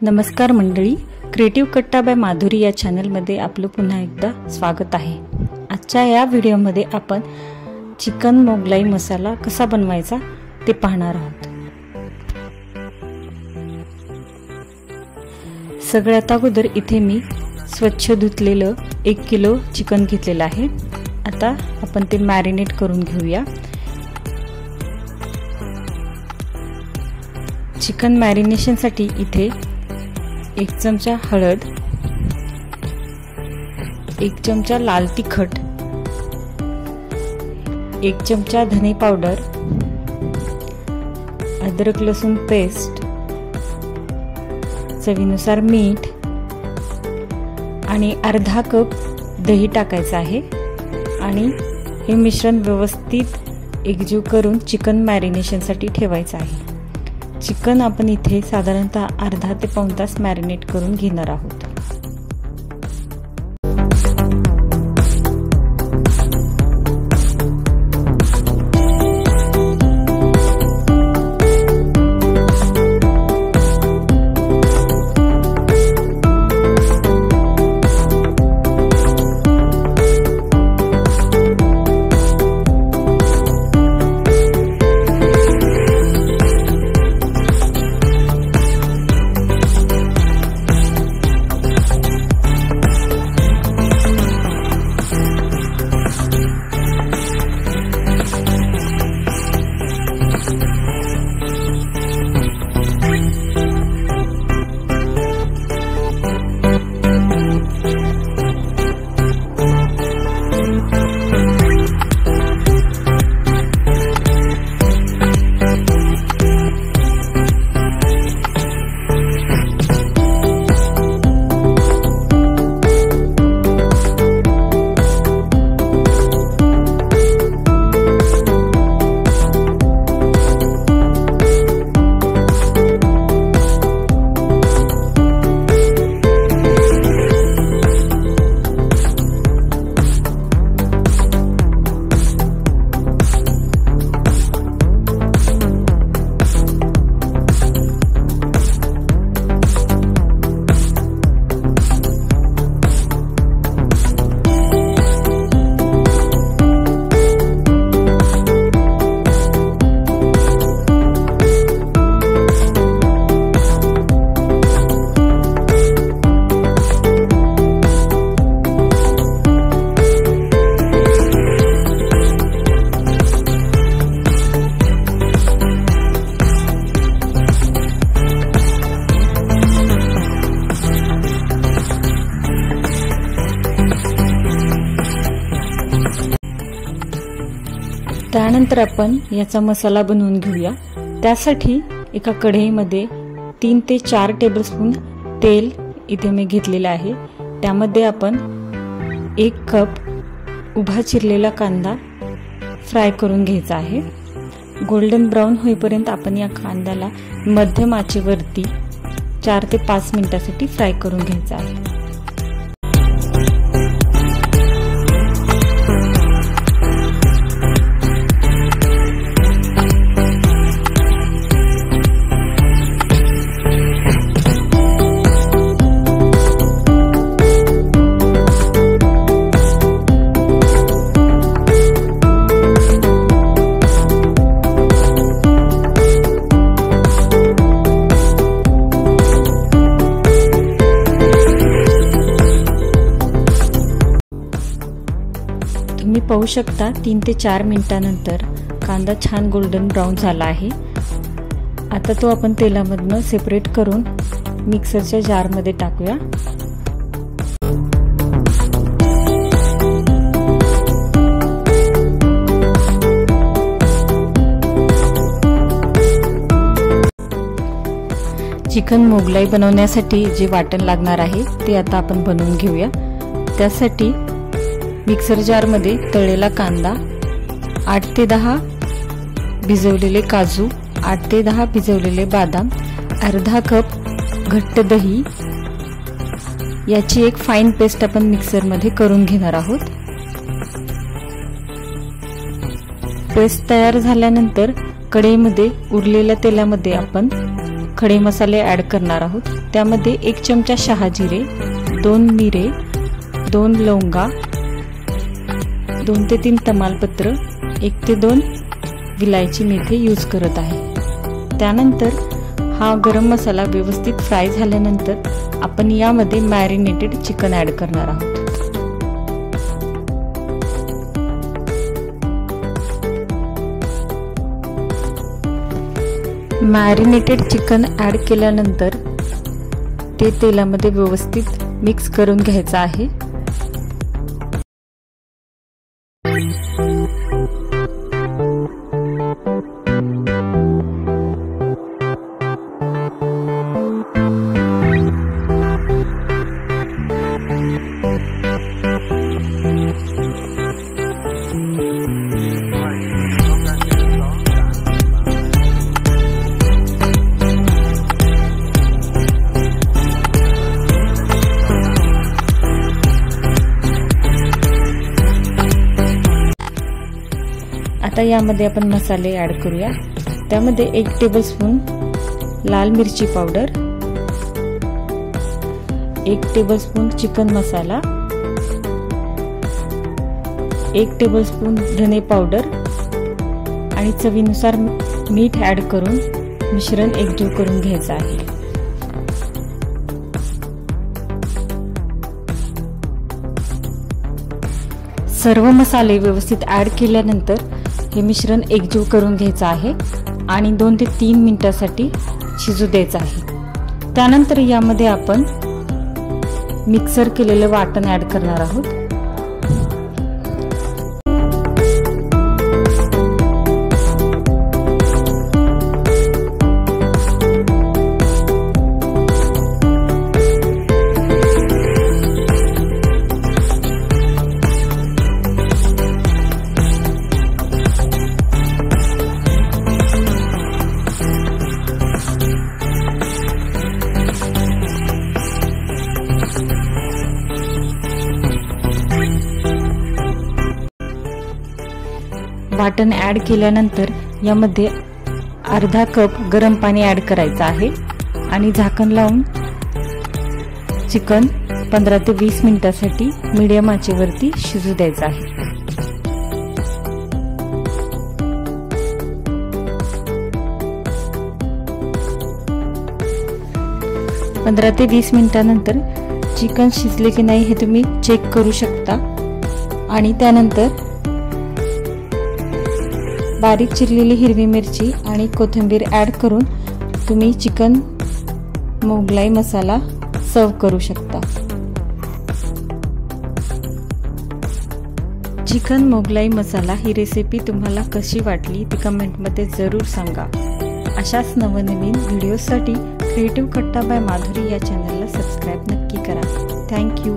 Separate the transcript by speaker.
Speaker 1: नमस्कार मंडळी, क्रिएटिव्ह कट्टा बाय माधुरी या चॅनलमध्ये आपलं पुन्हा एकदा स्वागत आहे। आजच्या या व्हिडिओमध्ये आपण चिकन मोगलाई मसाला कसा बनवायचा ते पाहणार आहोत। सगळ्यात अगोदर इथे मी स्वच्छ धुतलेलं 1 किलो चिकन घेतलेलं आहे। आता आपण ते मॅरिनेट करून घेऊया। चिकन मॅरिनेशन साठी इथे 1 चमचा हळद, 1 चमचा लाल तिखट, 1 चमचा धने पावडर, अद्रक लसूण पेस्ट, चवीनुसार मीठ आणि अर्धा कप दही टाकायचं आहे आणि हे मिश्रण व्यवस्थित एकजीव करून चिकन मॅरिनेशन साठी ठेवायचं आहे। चिकन आपण इथे साधारणतः अर्धा ते पाऊण तास मॅरिनेट करून घेणार आहोत। त्यानंतर आपण याचा मसाला बनवून घेऊया। त्यासाठी एका कढईमध्ये 3 ते 4 टेबलस्पून तेल इथे मी घेतलेले आहे। त्यामध्ये आपण 1 कप उभा चिरलेला कांदा फ्राय करून घ्यायचा आहे। गोल्डन ब्राउन होईपर्यंत आपण या कांद्याला मध्यम आचेवरती 4 ते 5 मिनिटांसाठी फ्राय करून घ्यायचा आहे। तुम्ही पाहू शकता 3 ते 4 मिनिटांनंतर कांदा छान गोल्डन ब्राउन झाला आहे। आता तो आपण तेलामधून सेपरेट करून मिक्सरच्या जारमध्ये टाकूया। चिकन मोगलाई बनवण्यासाठी जे वाटण लागणार आहे ते आता आपण बनवून घेऊया। त्यासाठी मिक्सर जार मध्ये तळलेला कांदा, 8 ते 10 भिजवलेले काजू, 8 ते 10 भिजवलेले बदाम, अर्धा कप घट्ट दही, याची एक फाईन पेस्ट आपण मिक्सर मध्ये करून घेणार आहोत। पेस्ट तयार झाल्यानंतर कढईमध्ये उरलेल्या तेलामध्ये आपण खडे मसाले ॲड करणार आहोत। त्यामध्ये 1 चमचा शहाजिरे, 2 मिरे, 2 लवंगा, 2 ते 3 तमालपत्र, 1 ते 2 विलायची मेथी यूज करत आहे। त्यानंतर हा गरम मसाला व्यवस्थित फ्राय झाल्यानंतर आपण यामध्ये मॅरिनेटेड चिकन ॲड करणार आहोत। मॅरिनेटेड चिकन ॲड केल्यानंतर ते तेलामध्ये व्यवस्थित मिक्स करून घ्यायचं आहे। आता यामध्ये आपण मसाले ॲड करूया। त्यामध्ये 1 टेबलस्पून लाल मिरची पावडर, 1 टेबलस्पून चिकन मसाला, 1 टेबलस्पून धने पावडर आणि चवीनुसार मीठ ॲड करून मिश्रण एकजीव करून घ्यायचं आहे। सर्व मसाले व्यवस्थित ॲड केल्यानंतर हे मिश्रण एकजीव करून घ्यायचं आहे आणि 2 ते 3 मिनिटांसाठी शिजू द्यायचं आहे। त्यानंतर यामध्ये आपण मिक्सर केलेलं वाटण ॲड करणार आहोत। वाटण ॲड केल्यानंतर यामध्ये अर्धा कप गरम पाणी ॲड करायचं आहे आणि झाकण लावून चिकन 15 ते 20 मिनिटांसाठी मीडियम आचेवरती शिजू द्यायचं आहे। 15 ते 20 मिनिटांनंतर चिकन शिजले की नाही हे तुम्ही चेक करू शकता आणि त्यानंतर बारीक चिरलेली हिरवी मिरची आणि कोथिंबीर ॲड करून तुम्ही चिकन मोगलाई मसाला सर्व करू शकता। चिकन मोगलाई मसाला ही रेसिपी तुम्हाला कशी वाटली ती कमेंटमध्ये जरूर सांगा। अशाच नवनवीन व्हिडिओसाठी क्रिएटिव्ह कट्टा बाय माधुरी या चॅनलला सबस्क्राईब नक्की करा। थँक्यू।